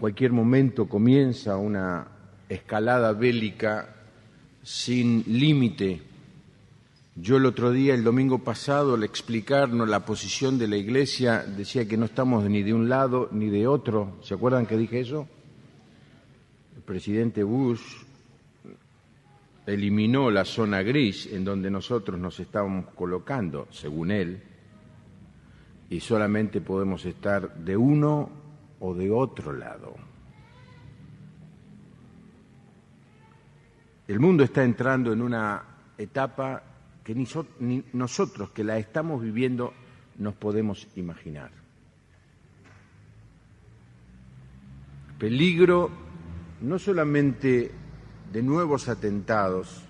cualquier momento comienza una escalada bélica sin límite. Yo el otro día, el domingo pasado, al explicarnos la posición de la Iglesia, decía que no estamos ni de un lado ni de otro. ¿Se acuerdan que dije eso? El presidente Bush eliminó la zona gris en donde nosotros nos estábamos colocando, según él, y solamente podemos estar de uno o de otro lado. El mundo está entrando en una etapa que ni nosotros que la estamos viviendo nos podemos imaginar. Peligro no solamente de nuevos atentados,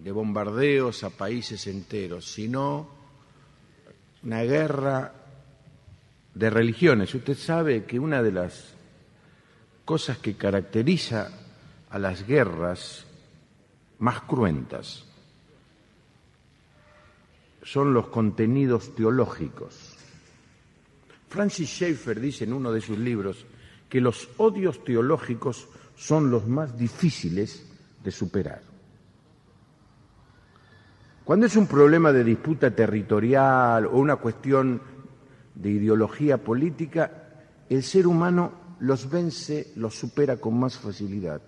de bombardeos a países enteros, sino una guerra de religiones. Usted sabe que una de las cosas que caracteriza a las guerras más cruentas son los contenidos teológicos. Francis Schaeffer dice en uno de sus libros que los odios teológicos son los más difíciles de superar. Cuando es un problema de disputa territorial o una cuestión de ideología política, el ser humano los vence, los supera con más facilidad.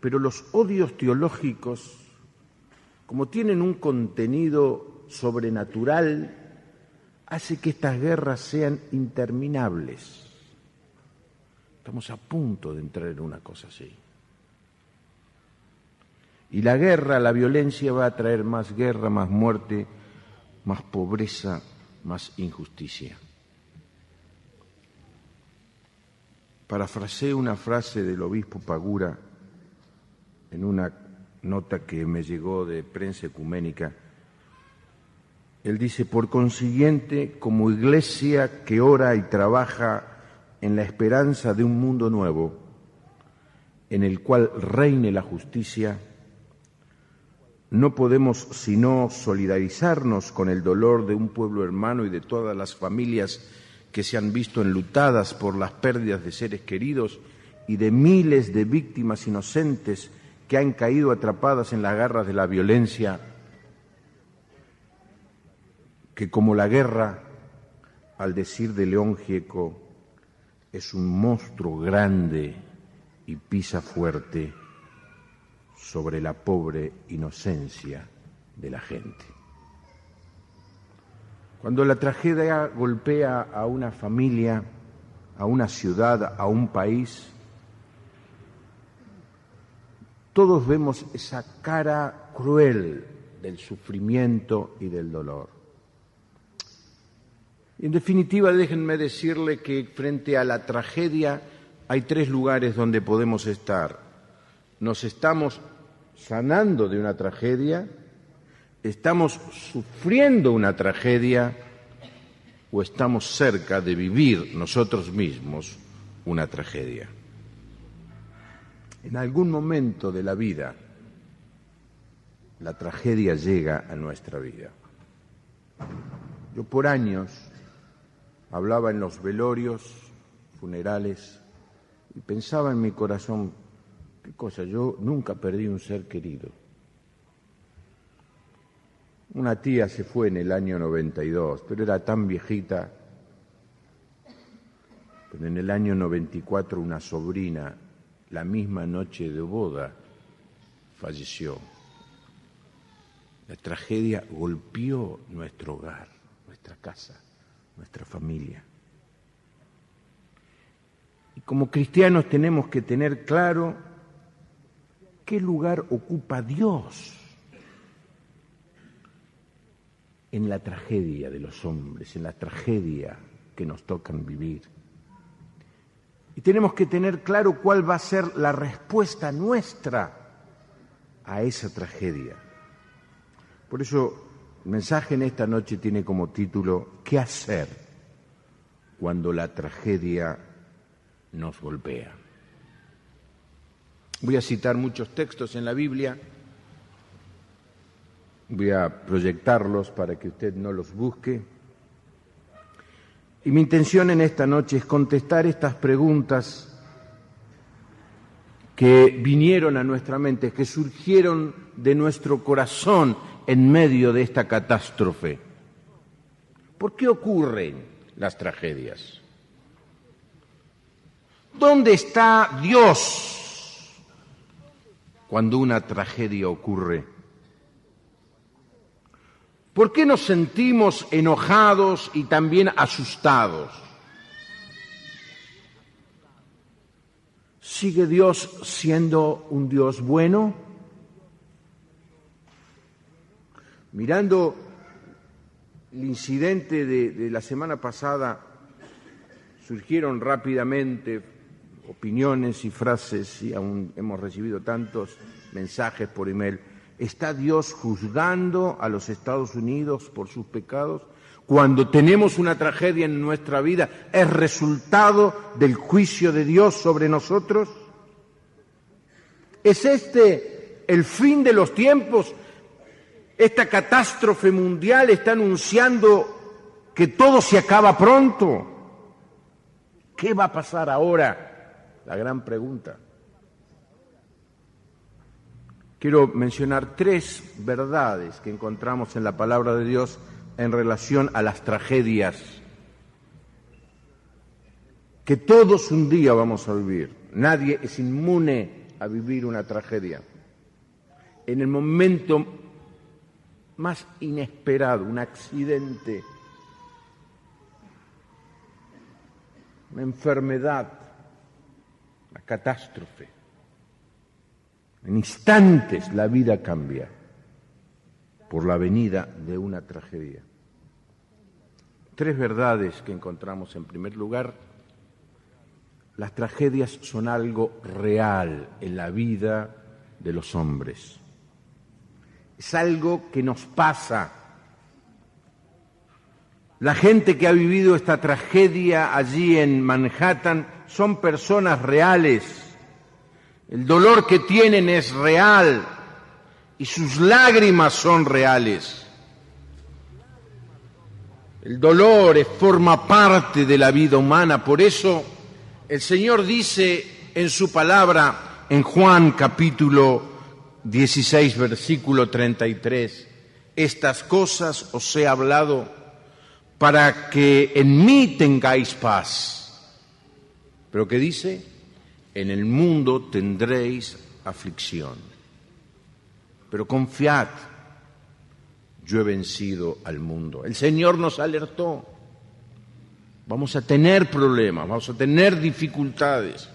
Pero los odios teológicos, como tienen un contenido sobrenatural, hace que estas guerras sean interminables. Estamos a punto de entrar en una cosa así. Y la guerra, la violencia va a traer más guerra, más muerte, más pobreza, más injusticia. Parafraseé una frase del obispo Pagura en una nota que me llegó de Prensa Ecuménica. Él dice: por consiguiente, como iglesia que ora y trabaja en la esperanza de un mundo nuevo, en el cual reine la justicia, no podemos sino solidarizarnos con el dolor de un pueblo hermano y de todas las familias que se han visto enlutadas por las pérdidas de seres queridos y de miles de víctimas inocentes que han caído atrapadas en las garras de la violencia, que como la guerra, al decir de León Gieco, es un monstruo grande y pisa fuerte sobre la pobre inocencia de la gente. Cuando la tragedia golpea a una familia, a una ciudad, a un país, todos vemos esa cara cruel del sufrimiento y del dolor. En definitiva, déjenme decirle que frente a la tragedia hay tres lugares donde podemos estar. Nos estamos sanando de una tragedia, estamos sufriendo una tragedia o estamos cerca de vivir nosotros mismos una tragedia. En algún momento de la vida, la tragedia llega a nuestra vida. Yo por años hablaba en los velorios, funerales, y pensaba en mi corazón, qué cosa, yo nunca perdí un ser querido. Una tía se fue en el año 92, pero era tan viejita. Pero en el año 94 una sobrina, la misma noche de boda, falleció. La tragedia golpeó nuestro hogar, nuestra casa, nuestra familia. Y como cristianos tenemos que tener claro qué lugar ocupa Dios en la tragedia de los hombres, en la tragedia que nos tocan vivir. Y tenemos que tener claro cuál va a ser la respuesta nuestra a esa tragedia. Por eso el mensaje en esta noche tiene como título ¿qué hacer cuando la tragedia nos golpea? Voy a citar muchos textos en la Biblia, voy a proyectarlos para que usted no los busque. Y mi intención en esta noche es contestar estas preguntas que vinieron a nuestra mente, que surgieron de nuestro corazón en medio de esta catástrofe. ¿Por qué ocurren las tragedias? ¿Dónde está Dios cuando una tragedia ocurre? ¿Por qué nos sentimos enojados y también asustados? ¿Sigue Dios siendo un Dios bueno? Mirando el incidente de la semana pasada, surgieron rápidamente opiniones y frases, y aún hemos recibido tantos mensajes por email. ¿Está Dios juzgando a los Estados Unidos por sus pecados? Cuando tenemos una tragedia en nuestra vida, ¿es resultado del juicio de Dios sobre nosotros? ¿Es este el fin de los tiempos? ¿Esta catástrofe mundial está anunciando que todo se acaba pronto? ¿Qué va a pasar ahora? La gran pregunta. Quiero mencionar 3 verdades que encontramos en la palabra de Dios en relación a las tragedias que todos un día vamos a vivir. Nadie es inmune a vivir una tragedia. En el momento más inesperado, un accidente, una enfermedad, una catástrofe. En instantes la vida cambia por la venida de una tragedia. 3 verdades que encontramos. En primer lugar, las tragedias son algo real en la vida de los hombres. Es algo que nos pasa. La gente que ha vivido esta tragedia allí en Manhattan son personas reales. El dolor que tienen es real y sus lágrimas son reales. El dolor forma parte de la vida humana. Por eso el Señor dice en su palabra, en Juan capítulo 16, versículo 33, estas cosas os he hablado para que en mí tengáis paz. ¿Pero qué dice? En el mundo tendréis aflicción. Pero confiad, yo he vencido al mundo. El Señor nos alertó. Vamos a tener problemas, vamos a tener dificultades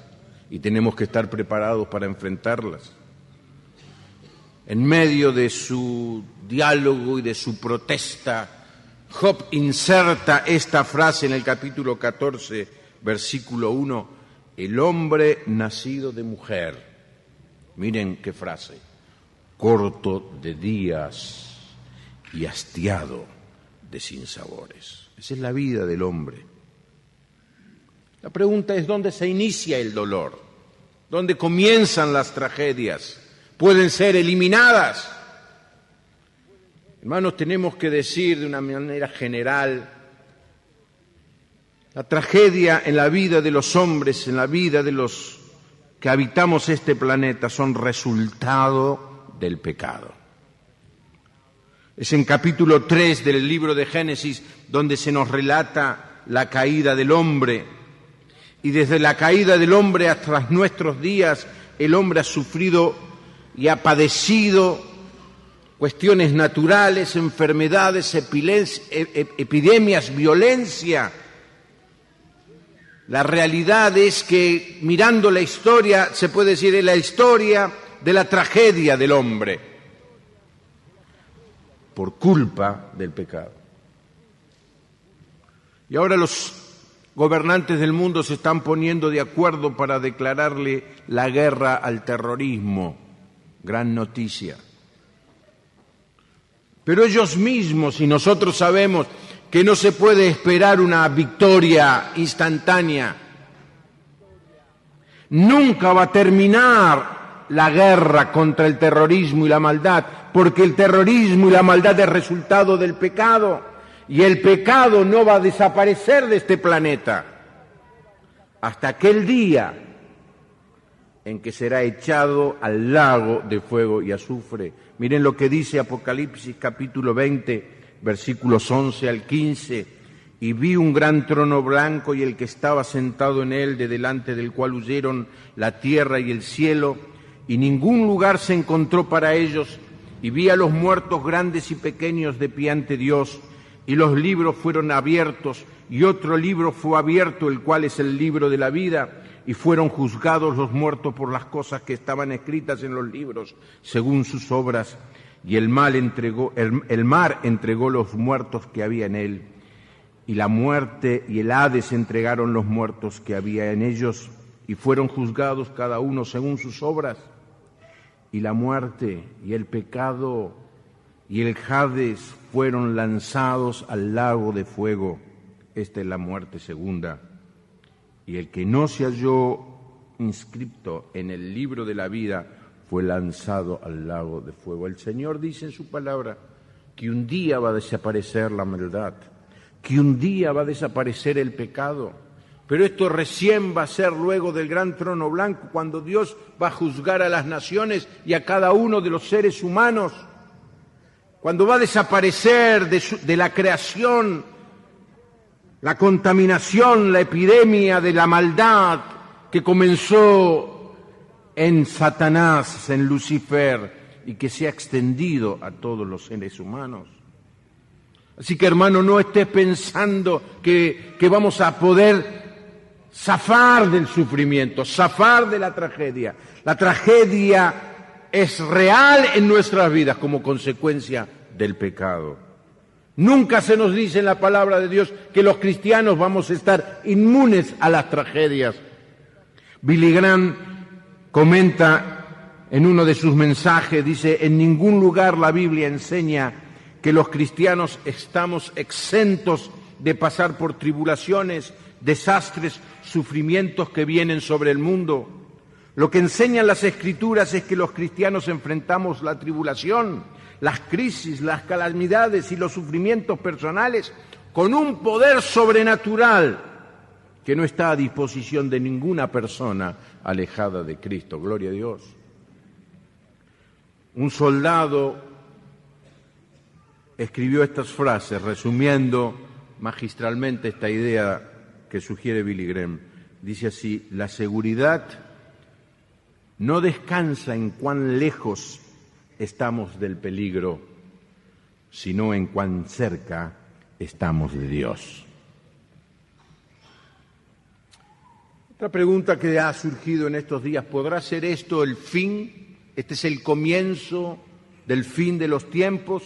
y tenemos que estar preparados para enfrentarlas. En medio de su diálogo y de su protesta, Job inserta esta frase en el capítulo 14, versículo 1, el hombre nacido de mujer. Miren qué frase, corto de días y hastiado de sinsabores. Esa es la vida del hombre. La pregunta es, ¿dónde se inicia el dolor? ¿Dónde comienzan las tragedias? ¿Pueden ser eliminadas? Hermanos, tenemos que decir de una manera general, la tragedia en la vida de los hombres, en la vida de los que habitamos este planeta, son resultado del pecado. Es en capítulo 3 del libro de Génesis donde se nos relata la caída del hombre. Y desde la caída del hombre hasta nuestros días, el hombre ha sufrido y ha padecido cuestiones naturales, enfermedades, epidemias, violencia. La realidad es que, mirando la historia, se puede decir, es la historia de la tragedia del hombre, por culpa del pecado. Y ahora los gobernantes del mundo se están poniendo de acuerdo para declararle la guerra al terrorismo. Gran noticia. Pero ellos mismos y nosotros sabemos que no se puede esperar una victoria instantánea. Nunca va a terminar la guerra contra el terrorismo y la maldad, porque el terrorismo y la maldad es resultado del pecado. Y el pecado no va a desaparecer de este planeta hasta aquel día en que será echado al lago de fuego y azufre. Miren lo que dice Apocalipsis capítulo 20, versículos 11 al 15. Y vi un gran trono blanco y el que estaba sentado en él, de delante del cual huyeron la tierra y el cielo, y ningún lugar se encontró para ellos. Y vi a los muertos grandes y pequeños de pie ante Dios, y los libros fueron abiertos, y otro libro fue abierto, el cual es el libro de la vida, y fueron juzgados los muertos por las cosas que estaban escritas en los libros, según sus obras. Y el mar entregó los muertos que había en él, y la muerte y el Hades entregaron los muertos que había en ellos, y fueron juzgados cada uno según sus obras. Y la muerte y el pecado y el Hades fueron lanzados al lago de fuego. Esta es la muerte segunda. Y el que no se halló inscrito en el libro de la vida fue lanzado al lago de fuego. El Señor dice en su palabra que un día va a desaparecer la maldad, que un día va a desaparecer el pecado, pero esto recién va a ser luego del gran trono blanco, cuando Dios va a juzgar a las naciones y a cada uno de los seres humanos, cuando va a desaparecer de la creación la contaminación, la epidemia de la maldad que comenzó en Satanás, en Lucifer, y que se ha extendido a todos los seres humanos. Así que, hermano, no estés pensando que vamos a poder zafar del sufrimiento, zafar de la tragedia. La tragedia es real en nuestras vidas como consecuencia del pecado. Nunca se nos dice en la palabra de Dios que los cristianos vamos a estar inmunes a las tragedias. Billy Graham comenta en uno de sus mensajes, dice: en ningún lugar la Biblia enseña que los cristianos estamos exentos de pasar por tribulaciones, desastres, sufrimientos que vienen sobre el mundo. Lo que enseñan las Escrituras es que los cristianos enfrentamos la tribulación, las crisis, las calamidades y los sufrimientos personales con un poder sobrenatural que no está a disposición de ninguna persona alejada de Cristo. Gloria a Dios. Un soldado escribió estas frases resumiendo magistralmente esta idea que sugiere Billy Graham. Dice así: la seguridad no descansa en cuán lejos estamos del peligro, sino en cuán cerca estamos de Dios. Otra pregunta que ha surgido en estos días: ¿podrá ser esto el fin? ¿Este es el comienzo del fin de los tiempos?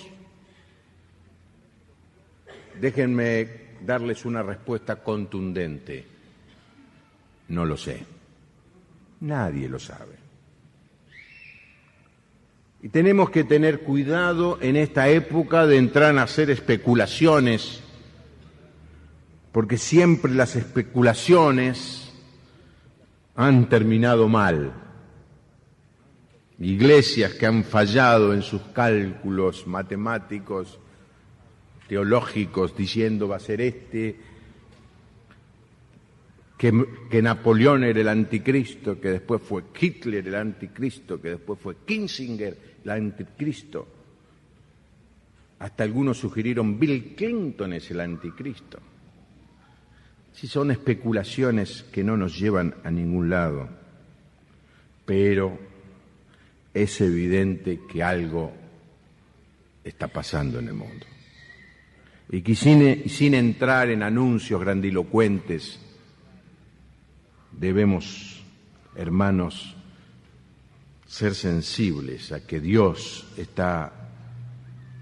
Déjenme darles una respuesta contundente. No lo sé. Nadie lo sabe. Y tenemos que tener cuidado en esta época de entrar a hacer especulaciones, porque siempre las especulaciones han terminado mal. Iglesias que han fallado en sus cálculos matemáticos, teológicos, diciendo va a ser que Napoleón era el anticristo, que después fue Hitler el anticristo, que después fue Kissinger el anticristo. Hasta algunos sugirieron Bill Clinton es el anticristo. Sí, son especulaciones que no nos llevan a ningún lado, pero es evidente que algo está pasando en el mundo. Y que sin entrar en anuncios grandilocuentes, debemos, hermanos, ser sensibles a que Dios está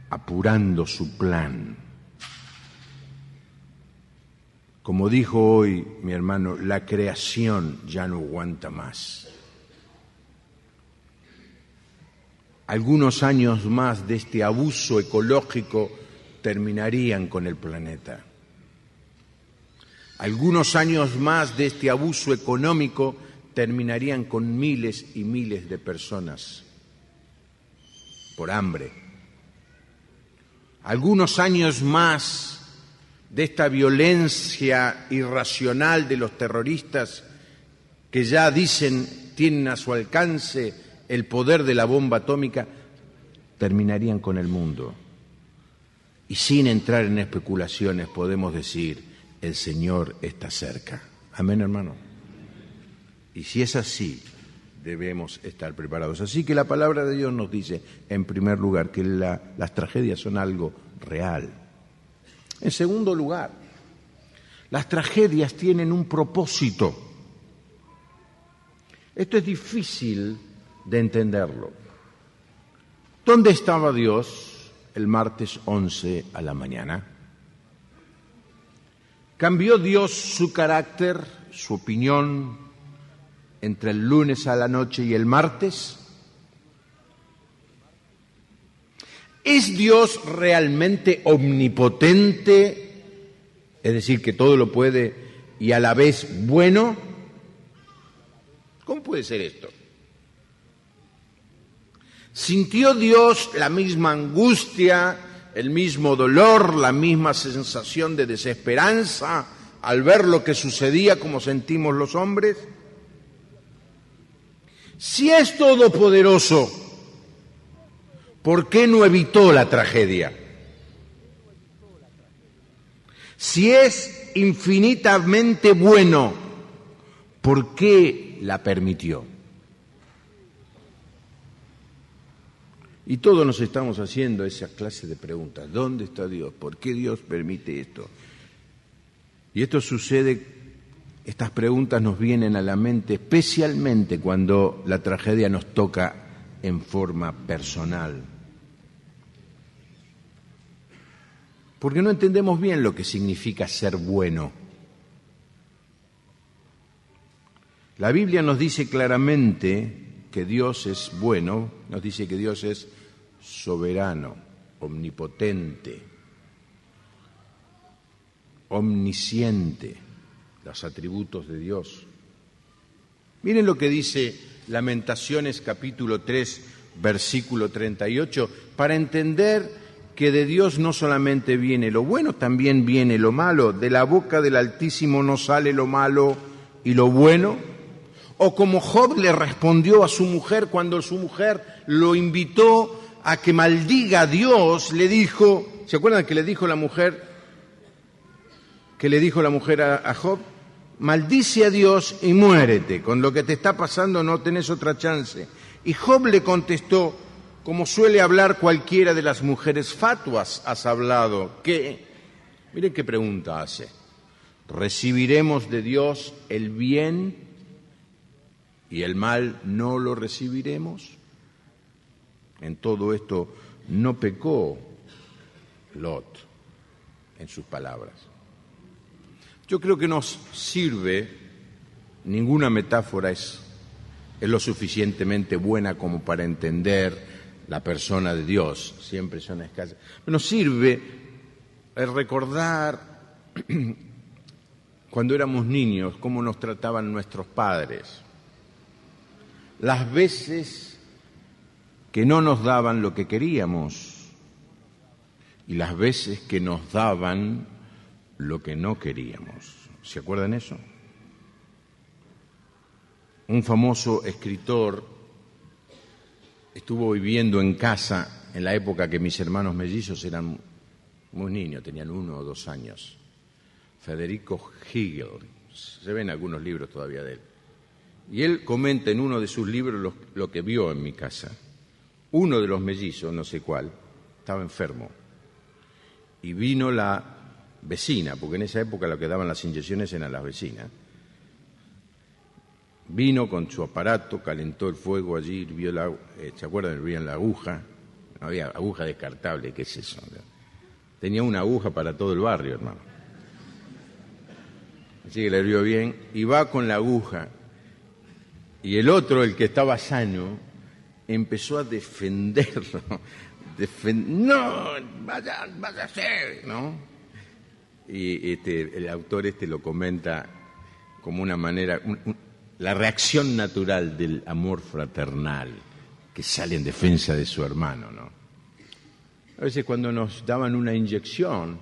apurando su plan. Como dijo hoy mi hermano, la creación ya no aguanta más. Algunos años más de este abuso ecológico terminarían con el planeta. Algunos años más de este abuso económico terminarían con miles y miles de personas por hambre. Algunos años más de esta violencia irracional de los terroristas que ya dicen tienen a su alcance el poder de la bomba atómica, terminarían con el mundo. Y sin entrar en especulaciones podemos decir, el Señor está cerca. Amén, hermano. Y si es así, debemos estar preparados. Así que la palabra de Dios nos dice, en primer lugar, que las tragedias son algo real. En segundo lugar, las tragedias tienen un propósito. Esto es difícil de entenderlo. ¿Dónde estaba Dios el martes 11 a la mañana? ¿Cambió Dios su carácter, su opinión entre el lunes a la noche y el martes? ¿Es Dios realmente omnipotente, es decir, que todo lo puede y a la vez bueno? ¿Cómo puede ser esto? ¿Sintió Dios la misma angustia, el mismo dolor, la misma sensación de desesperanza al ver lo que sucedía como sentimos los hombres? Si es todopoderoso, ¿por qué no evitó la tragedia? Si es infinitamente bueno, ¿por qué la permitió? Y todos nos estamos haciendo esa clase de preguntas. ¿Dónde está Dios? ¿Por qué Dios permite esto? Y esto sucede, estas preguntas nos vienen a la mente especialmente cuando la tragedia nos toca en forma personal. Porque no entendemos bien lo que significa ser bueno. La Biblia nos dice claramente que Dios es bueno, nos dice que Dios es soberano, omnipotente, omnisciente, los atributos de Dios. Miren lo que dice Lamentaciones capítulo 3, versículo 38, para entender que de Dios no solamente viene lo bueno, también viene lo malo. De la boca del Altísimo no sale lo malo y lo bueno. O como Job le respondió a su mujer cuando su mujer lo invitó a que maldiga a Dios, le dijo, ¿se acuerdan que le dijo la mujer a Job? Maldice a Dios y muérete, con lo que te está pasando no tenés otra chance. Y Job le contestó, como suele hablar cualquiera de las mujeres fatuas, has hablado, que, miren qué pregunta hace, ¿recibiremos de Dios el bien y el mal no lo recibiremos? En todo esto no pecó Lot en sus palabras. Yo creo que nos sirve, ninguna metáfora es lo suficientemente buena como para entender la persona de Dios, siempre son escasas. Nos sirve recordar cuando éramos niños cómo nos trataban nuestros padres, las veces que no nos daban lo que queríamos y las veces que nos daban lo que no queríamos. ¿Se acuerdan eso? Un famoso escritor estuvo viviendo en casa en la época que mis hermanos mellizos eran muy niños, tenían 1 o 2 años. Federico Hegel, se ven algunos libros todavía de él. Y él comenta en uno de sus libros lo que vio en mi casa. Uno de los mellizos, no sé cuál, estaba enfermo. Y vino la vecina, porque en esa época lo que daban las inyecciones eran las vecinas. Vino con su aparato, calentó el fuego allí, vio ¿se acuerdan? Veían la aguja. No había aguja descartable, ¿qué es eso? Tenía una aguja para todo el barrio, hermano. Así que le vio bien, y va con la aguja. Y el otro, el que estaba sano, empezó a defenderlo. No, vaya a ser, ¿no? Y el autor lo comenta como una manera, la reacción natural del amor fraternal que sale en defensa de su hermano, ¿no? A veces cuando nos daban una inyección,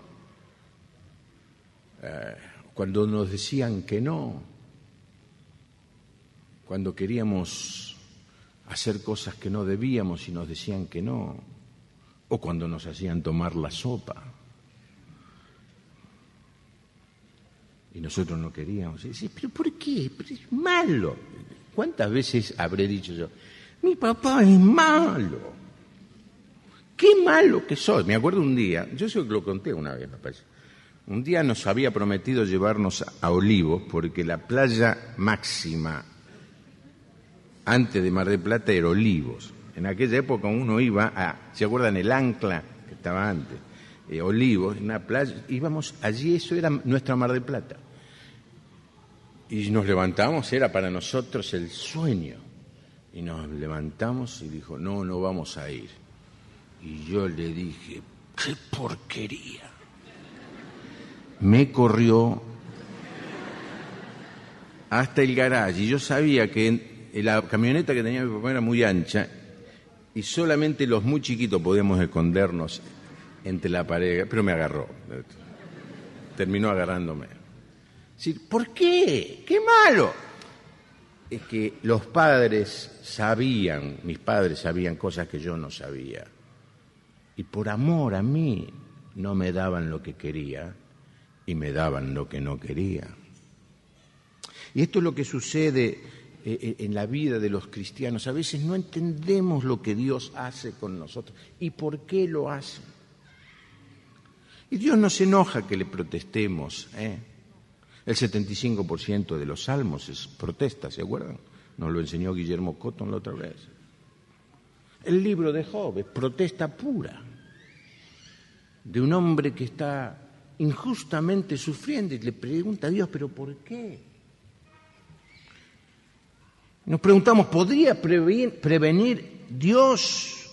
cuando nos decían que no, cuando queríamos hacer cosas que no debíamos y nos decían que no, o cuando nos hacían tomar la sopa y nosotros no queríamos. Y decía, ¿pero por qué? Pero es malo. ¿Cuántas veces habré dicho yo, mi papá es malo? ¡Qué malo que soy! Me acuerdo un día, yo sé que lo conté una vez, me parece. Un día nos había prometido llevarnos a Olivos, porque la playa máxima antes de Mar del Plata era Olivos. En aquella época uno iba a, ¿se acuerdan? El Ancla, que estaba antes, Olivos, una playa, íbamos allí, eso era nuestra Mar del Plata. Y nos levantamos, era para nosotros el sueño. Y nos levantamos y dijo, no vamos a ir. Y yo le dije, ¡qué porquería! Me corrió hasta el garaje y yo sabía que la camioneta que tenía mi papá era muy ancha y solamente los muy chiquitos podíamos escondernos entre la pared, pero me agarró, terminó agarrándome. Es decir, ¿por qué? ¡Qué malo! Es que los padres sabían, mis padres sabían cosas que yo no sabía y por amor a mí no me daban lo que quería y me daban lo que no quería. Y esto es lo que sucede en la vida de los cristianos. A veces no entendemos lo que Dios hace con nosotros y por qué lo hace. Y Dios no se enoja que le protestemos. El 75% de los salmos es protesta, ¿se acuerdan? Nos lo enseñó Guillermo Cotton la otra vez. El libro de Job es protesta pura de un hombre que está injustamente sufriendo y le pregunta a Dios, ¿pero por qué? Nos preguntamos, ¿podría prevenir Dios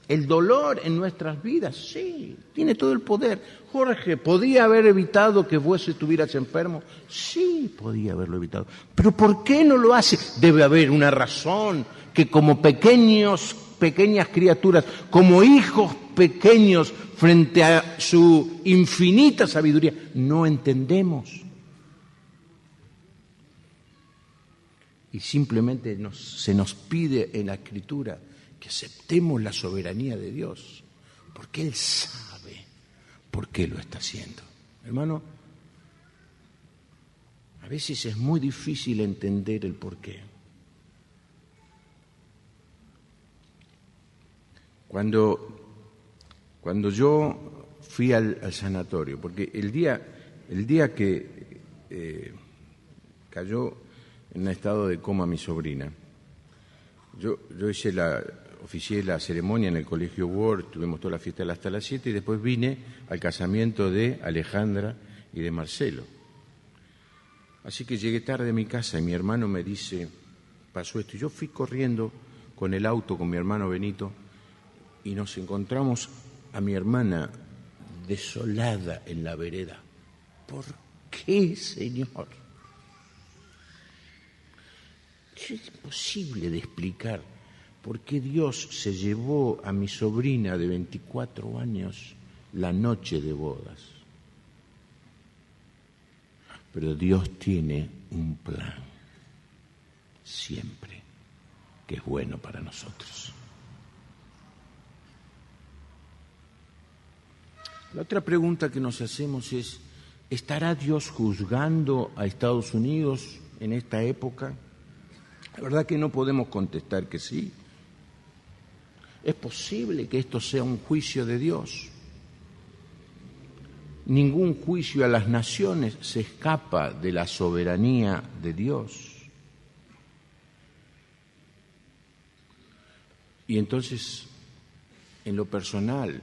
el dolor en nuestras vidas? Sí, tiene todo el poder. Jorge, ¿podía haber evitado que vos estuvieras enfermo? Sí, podía haberlo evitado. ¿Pero por qué no lo hace? Debe haber una razón que como pequeñas criaturas, como hijos pequeños frente a su infinita sabiduría, no entendemos. Y simplemente se nos pide en la Escritura que aceptemos la soberanía de Dios, porque Él sabe por qué lo está haciendo. Hermano, a veces es muy difícil entender el porqué. Cuando yo fui al sanatorio, porque el día que cayó en un estado de coma mi sobrina, yo oficié la ceremonia en el Colegio Ward, tuvimos toda la fiesta hasta las 7 y después vine al casamiento de Alejandra y de Marcelo. Así que llegué tarde a mi casa y mi hermano me dice, pasó esto. Y yo fui corriendo con el auto con mi hermano Benito y nos encontramos a mi hermana desolada en la vereda. ¿Por qué, Señor? Es imposible de explicar por qué Dios se llevó a mi sobrina de 24 años la noche de bodas. Pero Dios tiene un plan, siempre, que es bueno para nosotros. La otra pregunta que nos hacemos es, ¿estará Dios juzgando a Estados Unidos en esta época? La verdad que no podemos contestar que sí. Es posible que esto sea un juicio de Dios. Ningún juicio a las naciones se escapa de la soberanía de Dios. Y entonces, en lo personal,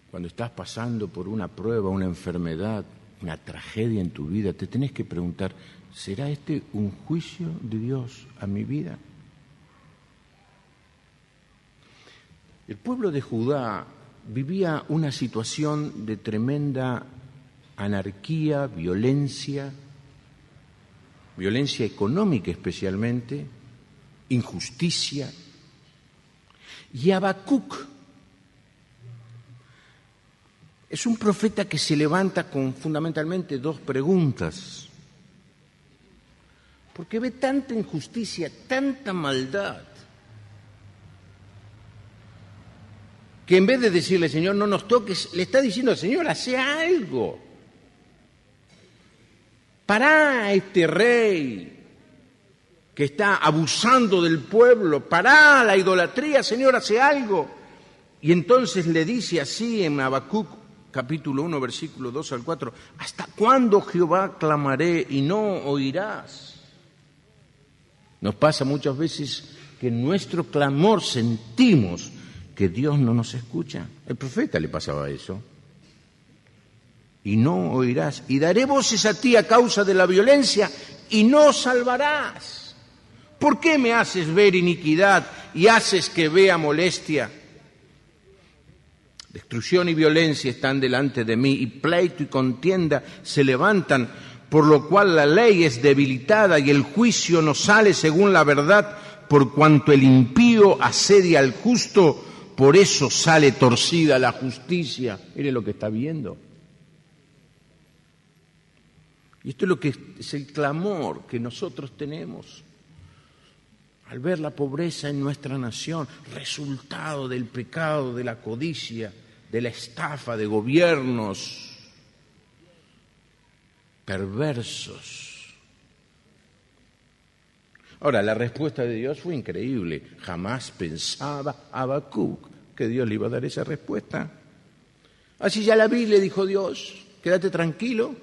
cuando estás pasando por una prueba, una enfermedad, una tragedia en tu vida, te tenés que preguntar, ¿será este un juicio de Dios a mi vida? El pueblo de Judá vivía una situación de tremenda anarquía, violencia económica especialmente, injusticia. Y Habacuc es un profeta que se levanta con fundamentalmente dos preguntas. porque ve tanta injusticia, tanta maldad, que en vez de decirle, Señor, no nos toques, le está diciendo, Señor, hace algo. Pará a este rey que está abusando del pueblo, pará la idolatría, Señor, hace algo. Y entonces le dice así en Habacuc, capítulo 1, versículo 2 al 4, ¿hasta cuándo, Jehová, clamaré y no oirás? Nos pasa muchas veces que en nuestro clamor sentimos que Dios no nos escucha. El profeta le pasaba eso. Y no oirás. Y daré voces a ti a causa de la violencia y no salvarás. ¿Por qué me haces ver iniquidad y haces que vea molestia? Destrucción y violencia están delante de mí, y pleito y contienda se levantan, por lo cual la ley es debilitada y el juicio no sale según la verdad, por cuanto el impío asedia al justo, por eso sale torcida la justicia. Mire lo que está viendo. Y esto es lo que es el clamor que nosotros tenemos al ver la pobreza en nuestra nación, resultado del pecado, de la codicia, de la estafa de gobiernos perversos. Ahora, la respuesta de Dios fue increíble. Jamás pensaba Habacuc que Dios le iba a dar esa respuesta. Así ya la vi, le dijo Dios, quédate tranquilo.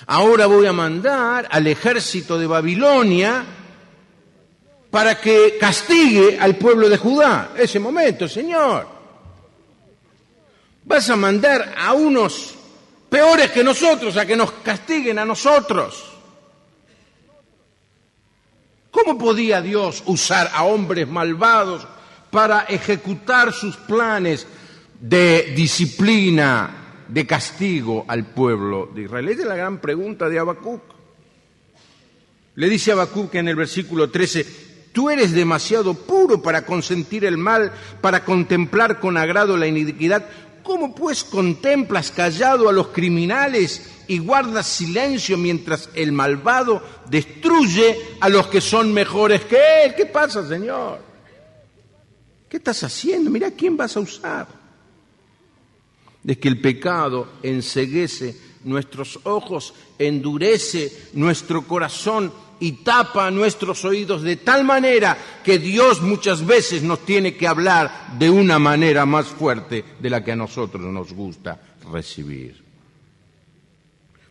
Ahora voy a mandar al ejército de Babilonia para que castigue al pueblo de Judá. Ese momento, Señor. Vas a mandar a unos peores que nosotros a que nos castiguen a nosotros. ¿Cómo podía Dios usar a hombres malvados para ejecutar sus planes de disciplina, de castigo al pueblo de Israel? Esa es la gran pregunta de Habacuc. Le dice a Habacuc en el versículo 13, tú eres demasiado puro para consentir el mal, para contemplar con agrado la iniquidad. ¿Cómo pues contemplas callado a los criminales y guardas silencio mientras el malvado destruye a los que son mejores que él? ¿Qué pasa, Señor? ¿Qué estás haciendo? Mira, ¿quién vas a usar? Es que el pecado enceguece nuestros ojos, endurece nuestro corazón y tapa nuestros oídos de tal manera que Dios muchas veces nos tiene que hablar de una manera más fuerte de la que a nosotros nos gusta recibir.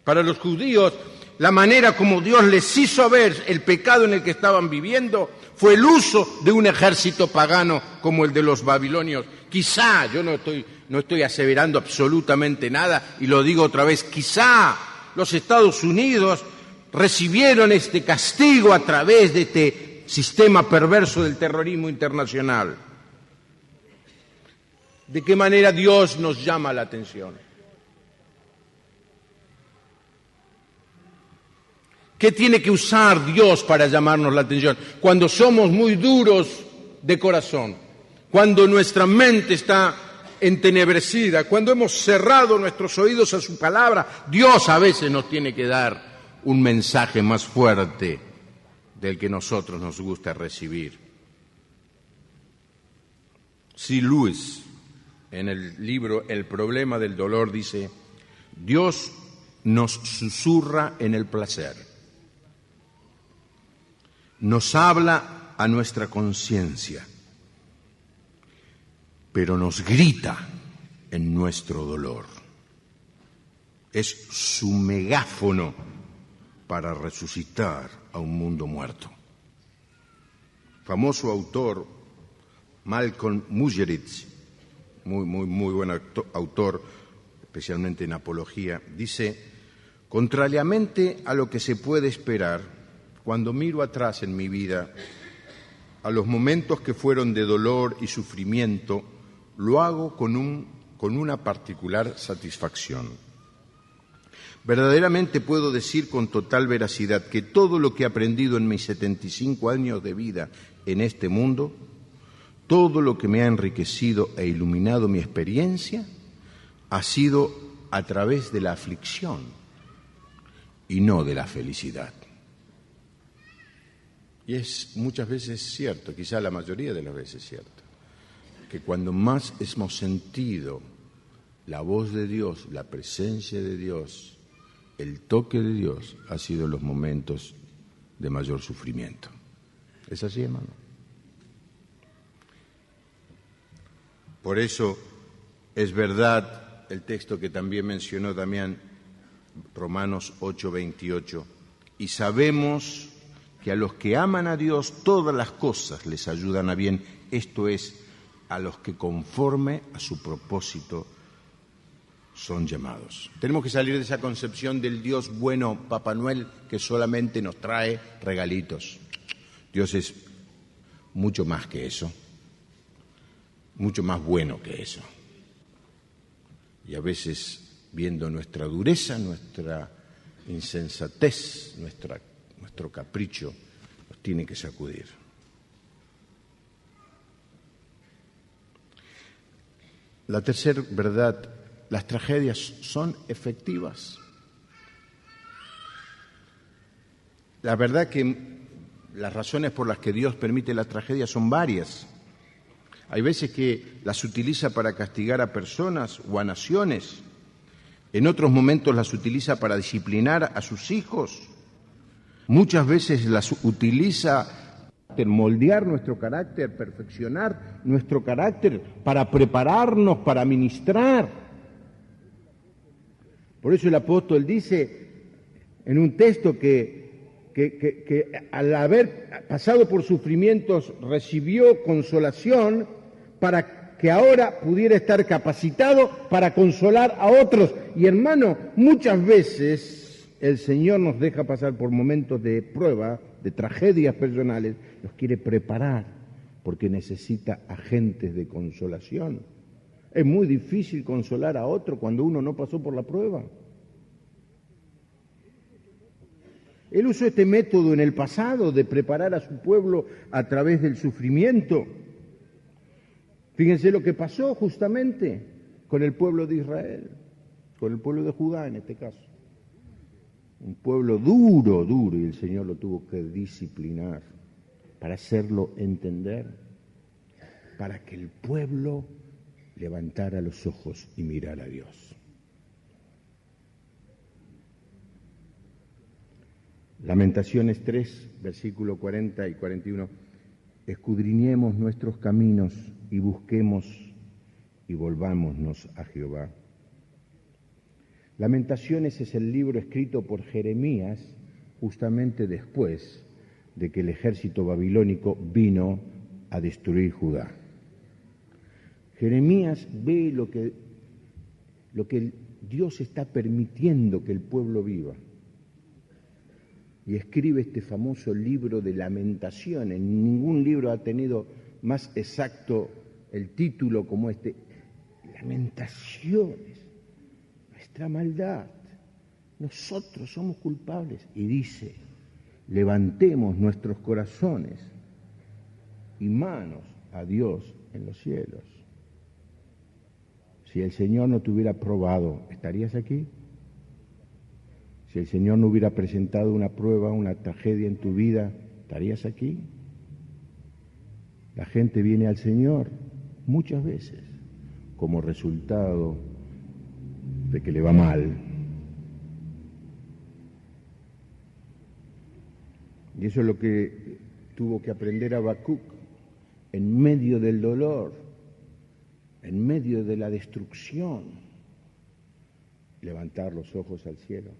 Para los judíos, la manera como Dios les hizo ver el pecado en el que estaban viviendo fue el uso de un ejército pagano como el de los babilonios. Quizá, yo no estoy aseverando absolutamente nada, y lo digo otra vez, quizá los Estados Unidos recibieron este castigo a través de este sistema perverso del terrorismo internacional. ¿De qué manera Dios nos llama la atención? ¿Qué tiene que usar Dios para llamarnos la atención? Cuando somos muy duros de corazón, cuando nuestra mente está entenebrecida, cuando hemos cerrado nuestros oídos a su palabra, Dios a veces nos tiene que dar un mensaje más fuerte del que nosotros nos gusta recibir. C. Lewis, en el libro El problema del dolor, dice, Dios nos susurra en el placer, nos habla a nuestra conciencia, pero nos grita en nuestro dolor. Es su megáfono para resucitar a un mundo muerto. Famoso autor Malcolm Muggeridge, muy buen autor, especialmente en apología, dice, contrariamente a lo que se puede esperar, cuando miro atrás en mi vida, a los momentos que fueron de dolor y sufrimiento, lo hago con una particular satisfacción. Verdaderamente puedo decir con total veracidad que todo lo que he aprendido en mis 75 años de vida en este mundo, todo lo que me ha enriquecido e iluminado mi experiencia, ha sido a través de la aflicción y no de la felicidad. Y muchas veces cierto, quizá la mayoría de las veces cierto, que cuando más hemos sentido la voz de Dios, la presencia de Dios, el toque de Dios, ha sido en los momentos de mayor sufrimiento. ¿Es así, hermano? Por eso es verdad el texto que también mencionó Damián, Romanos 8:28, y sabemos que a los que aman a Dios todas las cosas les ayudan a bien, esto es, a los que conforme a su propósito son llamados. Tenemos que salir de esa concepción del Dios bueno, Papá Noel, que solamente nos trae regalitos. Dios es mucho más que eso, mucho más bueno que eso. Y a veces, viendo nuestra dureza, nuestra insensatez, nuestro capricho, nos tiene que sacudir. La tercera verdad: las tragedias son efectivas. La verdad que las razones por las que Dios permite las tragedias son varias. Hay veces que las utiliza para castigar a personas o a naciones. En otros momentos las utiliza para disciplinar a sus hijos. Muchas veces las utiliza para moldear nuestro carácter, perfeccionar nuestro carácter, para prepararnos para ministrar. Por eso el apóstol dice en un texto que al haber pasado por sufrimientos recibió consolación para que ahora pudiera estar capacitado para consolar a otros. Y hermano, muchas veces el Señor nos deja pasar por momentos de prueba, de tragedias personales, los quiere preparar porque necesita agentes de consolación. Es muy difícil consolar a otro cuando uno no pasó por la prueba. Él usó este método en el pasado de preparar a su pueblo a través del sufrimiento. Fíjense lo que pasó justamente con el pueblo de Israel, con el pueblo de Judá en este caso. Un pueblo duro, y el Señor lo tuvo que disciplinar para hacerlo entender, para que el pueblo levantara los ojos y mirara a Dios. Lamentaciones 3, versículo 40 y 41. Escudriñemos nuestros caminos y busquemos y volvámonos a Jehová. Lamentaciones es el libro escrito por Jeremías justamente después de que el ejército babilónico vino a destruir Judá. Jeremías ve lo que Dios está permitiendo que el pueblo viva. Y escribe este famoso libro de Lamentaciones. Ningún libro ha tenido más exacto el título como este. Lamentaciones, nuestra maldad. Nosotros somos culpables. Y dice, levantemos nuestros corazones y manos a Dios en los cielos. Si el Señor no te hubiera probado, ¿estarías aquí? Si el Señor no hubiera presentado una prueba, una tragedia en tu vida, ¿estarías aquí? La gente viene al Señor muchas veces como resultado de que le va mal. Y eso es lo que tuvo que aprender Habacuc en medio del dolor, en medio de la destrucción, levantar los ojos al cielo.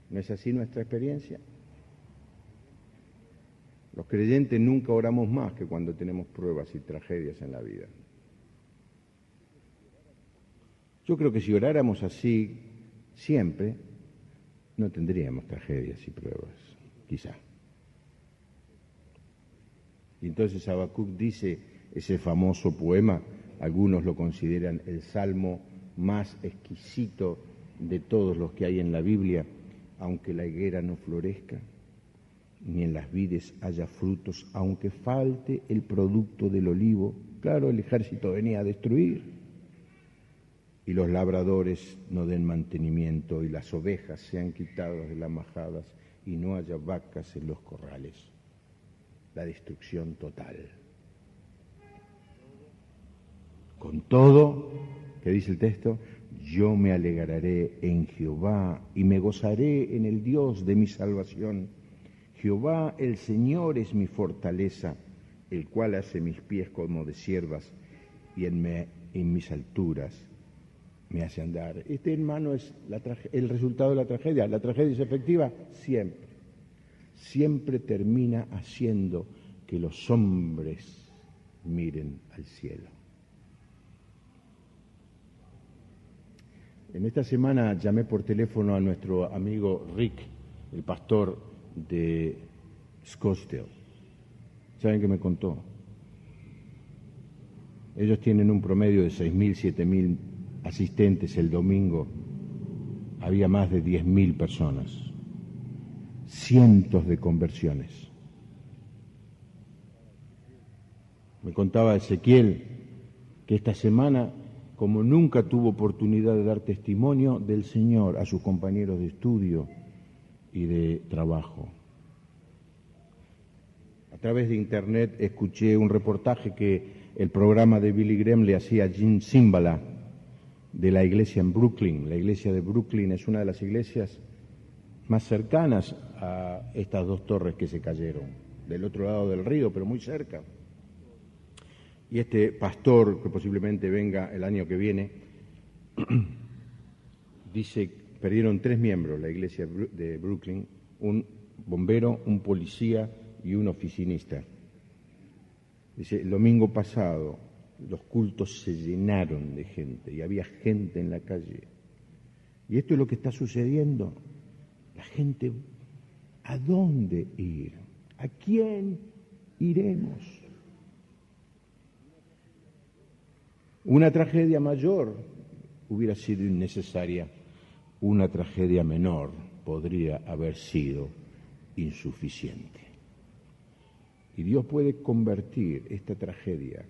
¿No es así nuestra experiencia? Los creyentes nunca oramos más que cuando tenemos pruebas y tragedias en la vida. Yo creo que si oráramos así siempre, no tendríamos tragedias y pruebas, quizá. Y entonces Habacuc dice ese famoso poema, algunos lo consideran el salmo más exquisito de todos los que hay en la Biblia. Aunque la higuera no florezca, ni en las vides haya frutos, aunque falte el producto del olivo. Claro, el ejército venía a destruir. Y los labradores no den mantenimiento, y las ovejas sean quitadas de las majadas, y no haya vacas en los corrales. la destrucción total. Con todo, ¿qué dice el texto? Yo me alegraré en Jehová y me gozaré en el Dios de mi salvación. Jehová el Señor es mi fortaleza, el cual hace mis pies como de ciervas y en mis alturas me hace andar. Este, hermano, es el resultado de la tragedia. ¿La tragedia es efectiva? Siempre. Siempre termina haciendo que los hombres miren al cielo. En esta semana llamé por teléfono a nuestro amigo Rick, el pastor de Scottsdale. ¿Saben qué me contó? Ellos tienen un promedio de 6.000, 7.000 asistentes el domingo. Había más de 10.000 personas. Cientos de conversiones. Me contaba Ezequiel que esta semana, como nunca tuvo oportunidad de dar testimonio del Señor a sus compañeros de estudio y de trabajo. A través de internet escuché un reportaje que el programa de Billy Graham le hacía a Jim Cymbala de la iglesia en Brooklyn. La iglesia de Brooklyn es una de las iglesias más cercanas a estas dos torres que se cayeron, del otro lado del río, pero muy cerca. Y este pastor, que posiblemente venga el año que viene, dice, perdieron 3 miembros la iglesia de Brooklyn, un bombero, un policía y un oficinista. Dice, el domingo pasado los cultos se llenaron de gente y había gente en la calle. Y esto es lo que está sucediendo. La gente, ¿a dónde ir? ¿A quién iremos? Una tragedia mayor hubiera sido innecesaria, una tragedia menor podría haber sido insuficiente. Y Dios puede convertir esta tragedia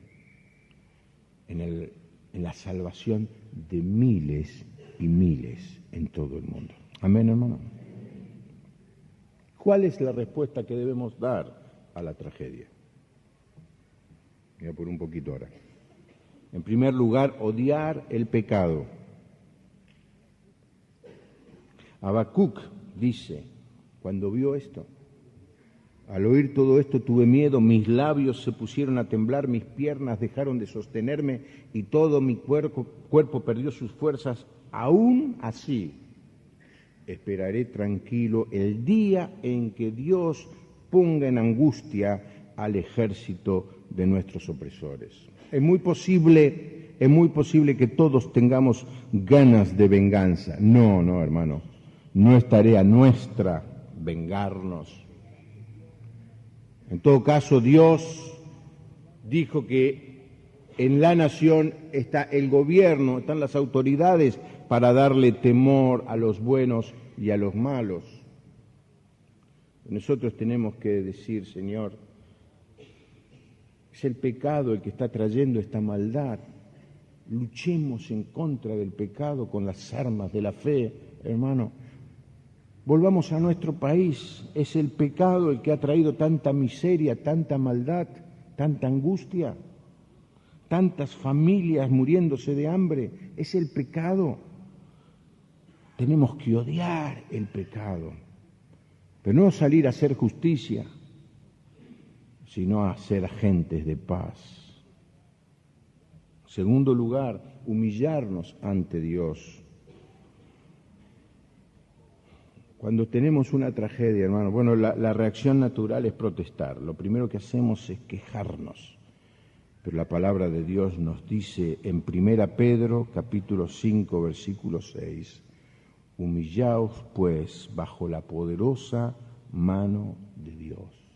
en la salvación de miles y miles en todo el mundo. Amén, hermano. ¿Cuál es la respuesta que debemos dar a la tragedia? Voy a por un poquito ahora. En primer lugar, odiar el pecado. Habacuc dice, cuando vio esto, al oír todo esto tuve miedo, mis labios se pusieron a temblar, mis piernas dejaron de sostenerme y todo mi cuerpo perdió sus fuerzas. Aún así, esperaré tranquilo el día en que Dios ponga en angustia al ejército de nuestros opresores. Es muy posible que todos tengamos ganas de venganza. No, hermano, no es tarea nuestra vengarnos. En todo caso, Dios dijo que en la nación está el gobierno, están las autoridades para darle temor a los buenos y a los malos. Nosotros tenemos que decir, Señor, es el pecado el que está trayendo esta maldad. Luchemos en contra del pecado con las armas de la fe, hermano. Volvamos a nuestro país. Es el pecado el que ha traído tanta miseria, tanta maldad, tanta angustia, tantas familias muriéndose de hambre. Es el pecado. Tenemos que odiar el pecado, pero no salir a hacer justicia, sino a ser agentes de paz. En segundo lugar, humillarnos ante Dios. Cuando tenemos una tragedia, hermano, bueno, la reacción natural es protestar. Lo primero que hacemos es quejarnos. Pero la palabra de Dios nos dice en 1 Pedro, capítulo 5, versículo 6, humillaos, pues, bajo la poderosa mano de Dios.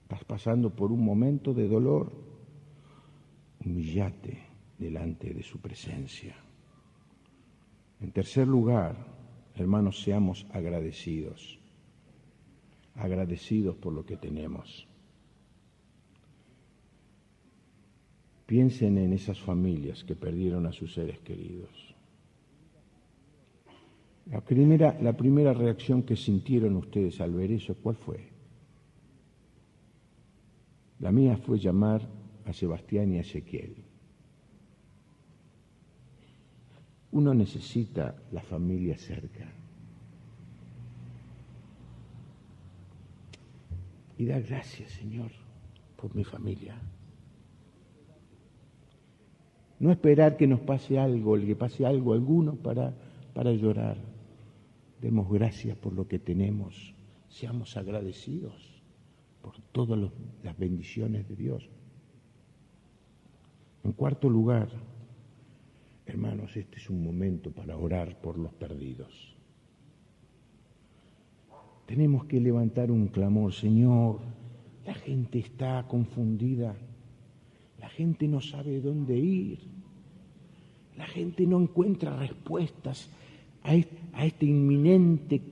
¿Estás pasando por un momento de dolor? Humíllate delante de su presencia. En tercer lugar, hermanos, seamos agradecidos. Agradecidos por lo que tenemos. Piensen en esas familias que perdieron a sus seres queridos. La primera reacción que sintieron ustedes al ver eso, ¿cuál fue? La mía fue llamar a Sebastián y a Ezequiel. Uno necesita la familia cerca. Y da gracias, Señor, por mi familia. No esperar que nos pase algo, que pase algo a alguno para llorar. Demos gracias por lo que tenemos. Seamos agradecidos por todas las bendiciones de Dios. En cuarto lugar, hermanos, este es un momento para orar por los perdidos. Tenemos que levantar un clamor, Señor, la gente está confundida, la gente no sabe dónde ir, la gente no encuentra respuestas a esta inminente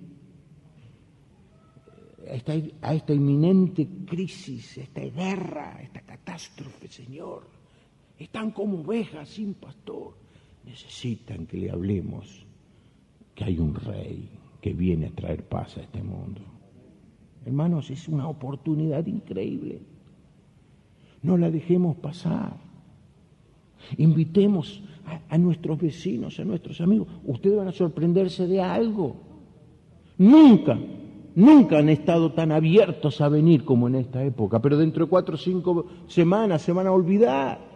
crisis, esta guerra, esta catástrofe, Señor. Están como ovejas sin pastor. Necesitan que le hablemos que hay un rey que viene a traer paz a este mundo. Hermanos, es una oportunidad increíble. No la dejemos pasar. Invitemos a nuestros vecinos, a nuestros amigos. Ustedes van a sorprenderse de algo. Nunca han estado tan abiertos a venir como en esta época, pero dentro de 4 o 5 semanas se van a olvidar.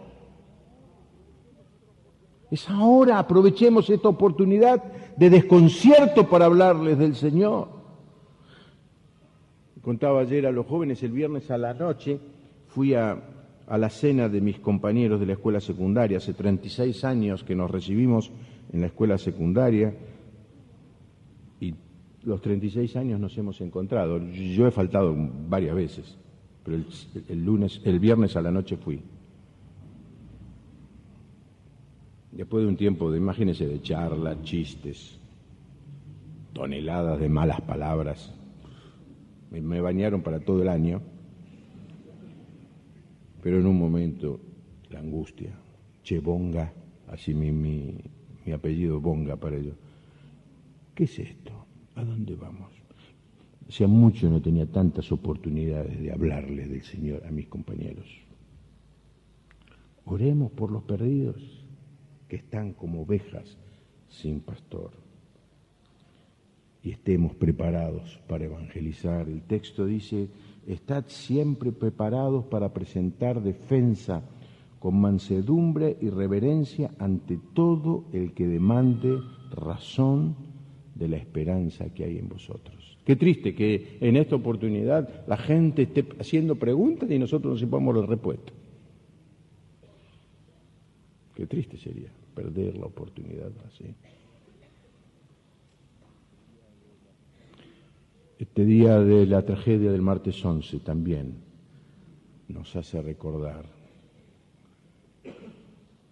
Es ahora, aprovechemos esta oportunidad de desconcierto para hablarles del Señor. Contaba ayer a los jóvenes, el viernes a la noche fui a la cena de mis compañeros de la escuela secundaria. Hace 36 años que nos recibimos en la escuela secundaria y los 36 años nos hemos encontrado. Yo he faltado varias veces, pero el viernes a la noche fui. Después de un tiempo imagínense, de charla, chistes, toneladas de malas palabras, me bañaron para todo el año, pero en un momento la angustia, che, Bonga, así mi apellido Bonga para ellos. ¿Qué es esto? ¿A dónde vamos? Hacía mucho no tenía tantas oportunidades de hablarles del Señor a mis compañeros. Oremos por los perdidos que están como ovejas sin pastor. Y estemos preparados para evangelizar. El texto dice, estad siempre preparados para presentar defensa con mansedumbre y reverencia ante todo el que demande razón de la esperanza que hay en vosotros. Qué triste que en esta oportunidad la gente esté haciendo preguntas y nosotros no sepamos la respuesta. Qué triste sería perder la oportunidad así. Este día de la tragedia del martes 11 también nos hace recordar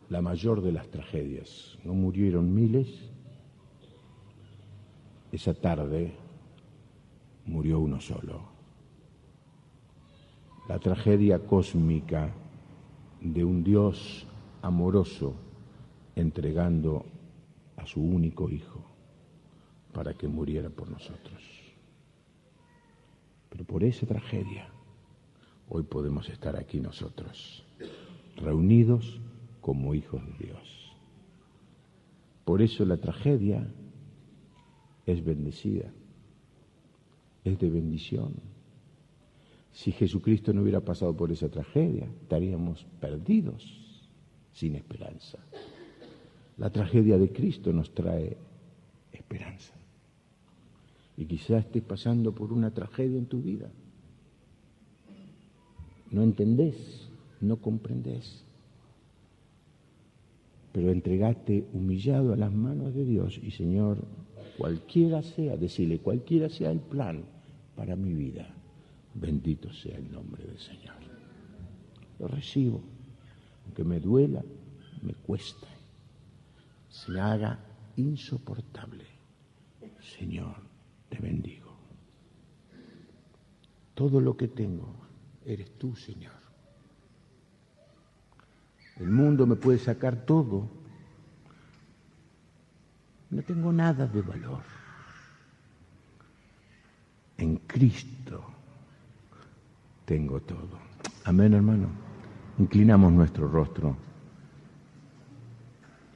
la mayor de las tragedias. No murieron miles, esa tarde murió uno solo. La tragedia cósmica de un Dios amoroso entregando a su único hijo para que muriera por nosotros. Pero por esa tragedia hoy podemos estar aquí nosotros, reunidos como hijos de Dios. Por eso la tragedia es bendecida, es de bendición. Si Jesucristo no hubiera pasado por esa tragedia, estaríamos perdidos, sin esperanza. La tragedia de Cristo nos trae esperanza. Y quizás estés pasando por una tragedia en tu vida. No entendés, no comprendés. Pero entregate humillado a las manos de Dios y Señor, cualquiera sea, decirle, cualquiera sea el plan para mi vida, bendito sea el nombre del Señor. Lo recibo, aunque me duela, me cuesta, se me haga insoportable. Señor, te bendigo. Todo lo que tengo eres tú, Señor. El mundo me puede sacar todo. No tengo nada de valor. En Cristo tengo todo. Amén, hermano. Inclinamos nuestro rostro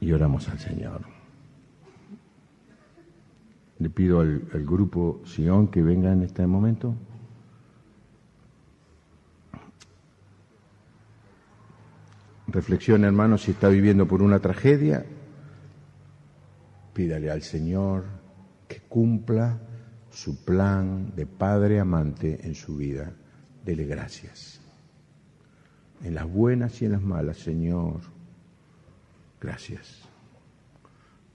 y oramos al Señor. Le pido al grupo Sion que venga en este momento. Reflexione, hermano, si está viviendo por una tragedia, pídale al Señor que cumpla su plan de padre amante en su vida. Dele gracias. En las buenas y en las malas, Señor, gracias.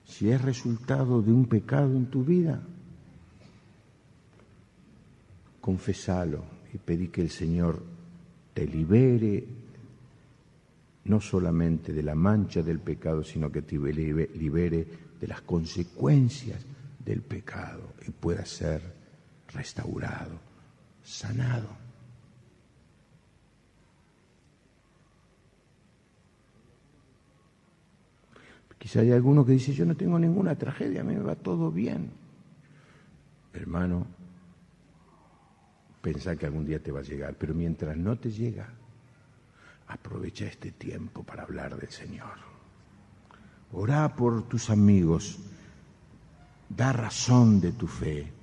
Si es resultado de un pecado en tu vida, confesalo y pedí que el Señor te libere, no solamente de la mancha del pecado, sino que te libere de las consecuencias del pecado y pueda ser restaurado, sanado. Quizá hay alguno que dice, yo no tengo ninguna tragedia, a mí me va todo bien. Hermano, pensá que algún día te va a llegar, pero mientras no te llega, aprovecha este tiempo para hablar del Señor. Orá por tus amigos, da razón de tu fe.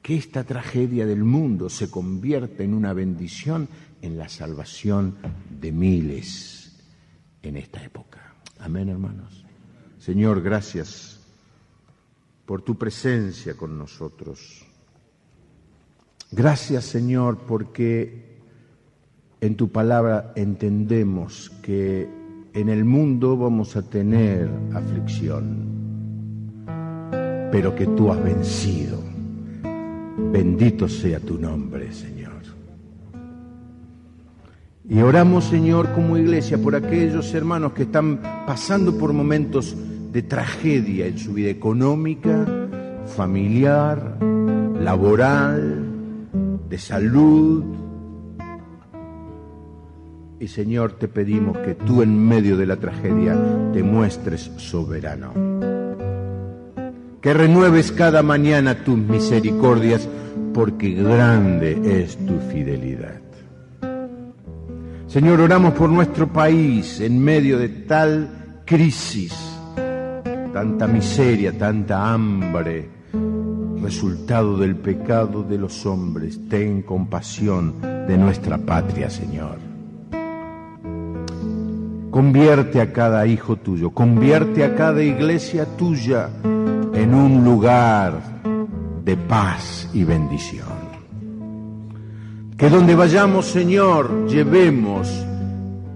Que esta tragedia del mundo se convierta en una bendición en la salvación de miles en esta época. Amén, hermanos. Señor, gracias por tu presencia con nosotros. Gracias, Señor, porque en tu palabra entendemos que en el mundo vamos a tener aflicción, pero que tú has vencido. Bendito sea tu nombre, Señor. Y oramos, Señor, como iglesia, por aquellos hermanos que están pasando por momentos de tragedia en su vida económica, familiar, laboral, de salud. Y, Señor, te pedimos que tú en medio de la tragedia te muestres soberano. Que renueves cada mañana tus misericordias, porque grande es tu fidelidad. Señor, oramos por nuestro país en medio de tal crisis, tanta miseria, tanta hambre, resultado del pecado de los hombres. Ten compasión de nuestra patria, Señor. Convierte a cada hijo tuyo, convierte a cada iglesia tuya en un lugar de paz y bendición. Que donde vayamos, Señor, llevemos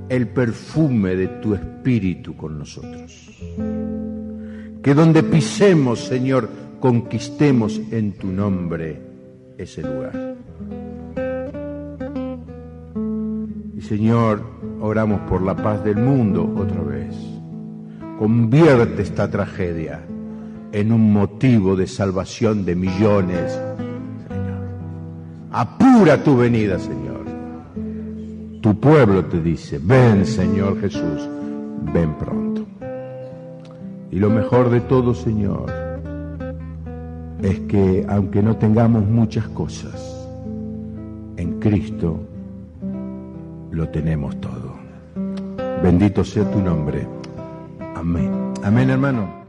el perfume de tu Espíritu con nosotros. Que donde pisemos, Señor, conquistemos en tu nombre ese lugar. Y, Señor, oramos por la paz del mundo otra vez. Convierte esta tragedia en un motivo de salvación de millones. Apura tu venida, Señor. Tu pueblo te dice, ven, Señor Jesús, ven pronto. Y lo mejor de todo, Señor, es que aunque no tengamos muchas cosas, en Cristo lo tenemos todo. Bendito sea tu nombre. Amén. Amén, hermano.